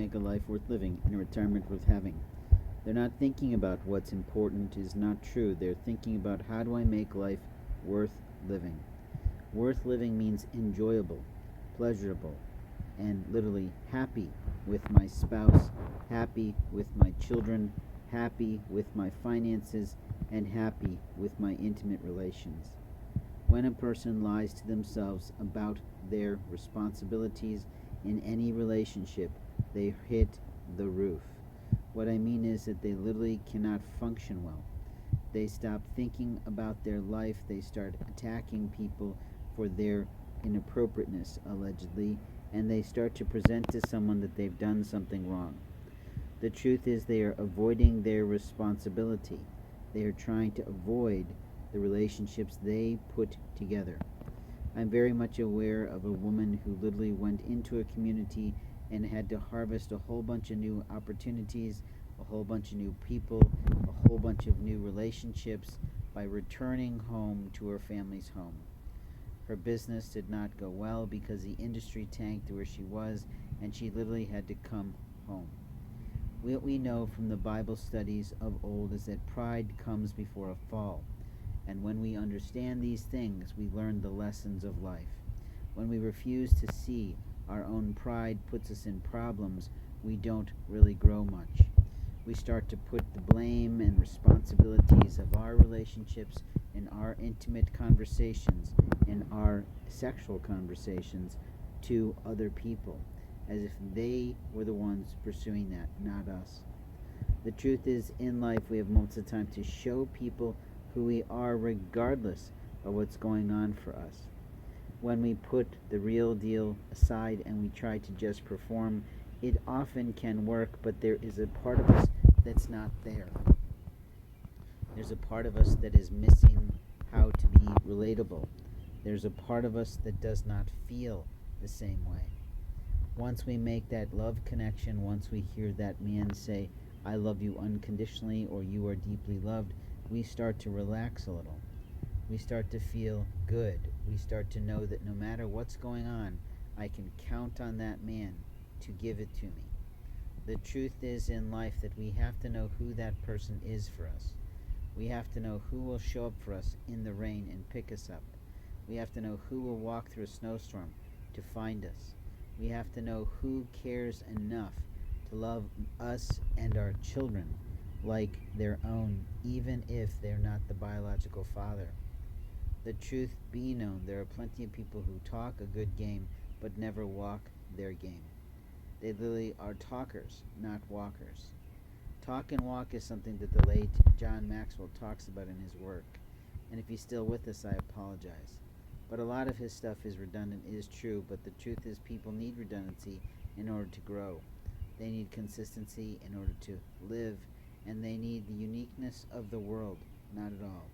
make a life worth living and a retirement worth having. They're not thinking about what's important is not true. They're thinking about how do I make life worth living. Worth living means enjoyable, pleasurable, and literally happy with my spouse, happy with my children, happy with my finances, and happy with my intimate relations. When a person lies to themselves about their responsibilities in any relationship, they hit the roof. What I mean is that they literally cannot function well. They stop thinking about their life. They start attacking people for their inappropriateness, allegedly, and they start to present to someone that they've done something wrong. The truth is they are avoiding their responsibility. They are trying to avoid the relationships they put together. I'm very much aware of a woman who literally went into a community and had to harvest a whole bunch of new opportunities, a whole bunch of new people, a whole bunch of new relationships by returning home to her family's home. Her business did not go well because the industry tanked where she was, and she literally had to come home. What we know from the Bible studies of old is that pride comes before a fall. And when we understand these things, we learn the lessons of life. When we refuse to see our own pride puts us in problems, we don't really grow much. We start to put the blame and responsibilities of our relationships in our intimate conversations, in our sexual conversations, to other people, as if they were the ones pursuing that, not us. The truth is, in life, we have moments of time to show people who we are regardless of what's going on for us. When we put the real deal aside and we try to just perform, it often can work, but there is a part of us that's not there. There's a part of us that is missing how to be relatable. There's a part of us that does not feel the same way. Once we make that love connection, once we hear that man say, I love you unconditionally, or you are deeply loved, we start to relax a little. We start to feel good. We start to know that no matter what's going on, I can count on that man to give it to me. The truth is in life that we have to know who that person is for us. We have to know who will show up for us in the rain and pick us up. We have to know who will walk through a snowstorm to find us. We have to know who cares enough to love us and our children like their own, even if they're not the biological father. The truth be known, there are plenty of people who talk a good game but never walk their game. They literally are talkers, not walkers. Talk and walk is something that the late John Maxwell talks about in his work. And if he's still with us, I apologize. But a lot of his stuff is redundant, is true, but the truth is people need redundancy in order to grow. They need consistency in order to live, and they need the uniqueness of the world, not at all.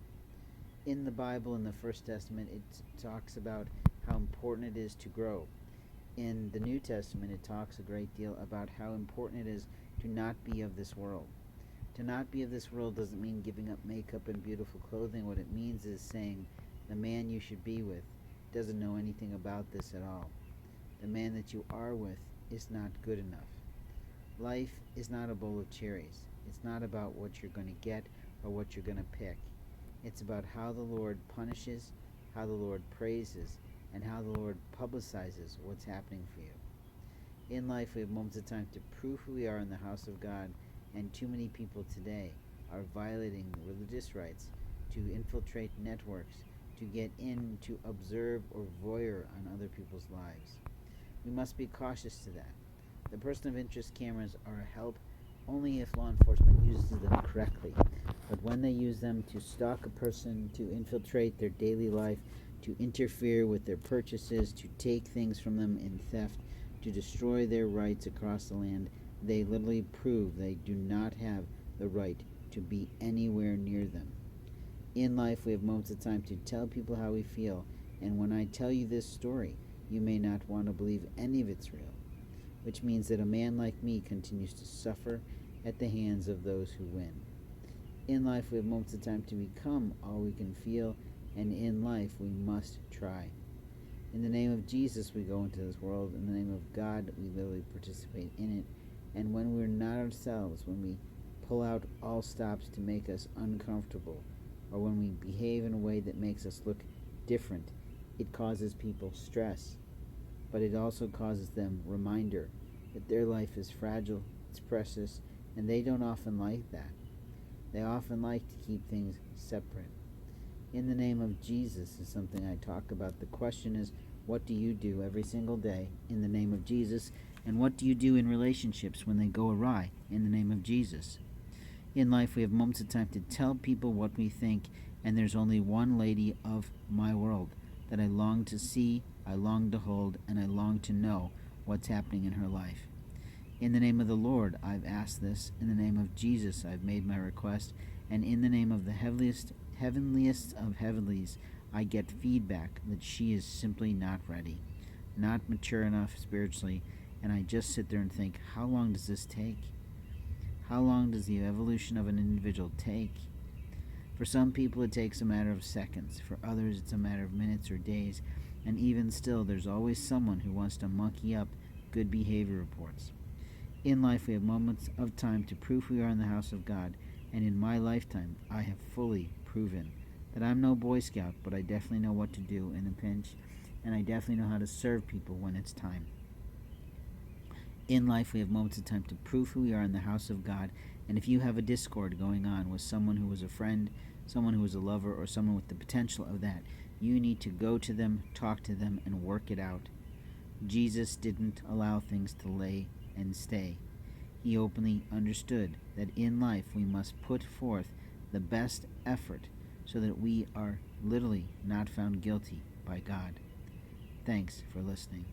In the Bible, in the First Testament, it talks about how important it is to grow. In the New Testament, it talks a great deal about how important it is to not be of this world. To not be of this world doesn't mean giving up makeup and beautiful clothing. What it means is saying the man you should be with doesn't know anything about this at all. The man that you are with is not good enough. Life is not a bowl of cherries. It's not about what you're going to get or what you're going to pick. It's about how the Lord punishes, how the Lord praises, and how the Lord publicizes what's happening for you. In life, we have moments of time to prove who we are in the house of God, and too many people today are violating religious rights to infiltrate networks, to get in, to observe or voyeur on other people's lives. We must be cautious to that. The person of interest cameras are a help only if law enforcement uses them correctly. But when they use them to stalk a person, to infiltrate their daily life, to interfere with their purchases, to take things from them in theft, to destroy their rights across the land, they literally prove they do not have the right to be anywhere near them. In life, we have moments of time to tell people how we feel, and when I tell you this story, you may not want to believe any of it's real, which means that a man like me continues to suffer at the hands of those who win. In life, we have moments of time to become all we can feel, and in life, we must try. In the name of Jesus, we go into this world. In the name of God, we literally participate in it. And when we're not ourselves, when we pull out all stops to make us uncomfortable, or when we behave in a way that makes us look different, it causes people stress. But it also causes them reminder that their life is fragile, it's precious, and they don't often like that. They often like to keep things separate. In the name of Jesus is something I talk about. The question is, what do you do every single day in the name of Jesus? And what do you do in relationships when they go awry in the name of Jesus? In life, we have moments of time to tell people what we think, and there's only one lady of my world that I long to see, I long to hold, and I long to know what's happening in her life. In the name of the Lord, I've asked this. In the name of Jesus, I've made my request. And in the name of the heavenliest of heavenlies, I get feedback that she is simply not ready, not mature enough spiritually, and I just sit there and think, how long does this take? How long does the evolution of an individual take? For some people, it takes a matter of seconds. For others, it's a matter of minutes or days. And even still, there's always someone who wants to monkey up good behavior reports. In life, we have moments of time to prove we are in the house of God. And in my lifetime, I have fully proven that I'm no Boy Scout, but I definitely know what to do in a pinch. And I definitely know how to serve people when it's time. In life, we have moments of time to prove who we are in the house of God. And if you have a discord going on with someone who was a friend, someone who was a lover, or someone with the potential of that, you need to go to them, talk to them, and work it out. Jesus didn't allow things to lay and stay. He openly understood that in life we must put forth the best effort so that we are literally not found guilty by God. Thanks for listening.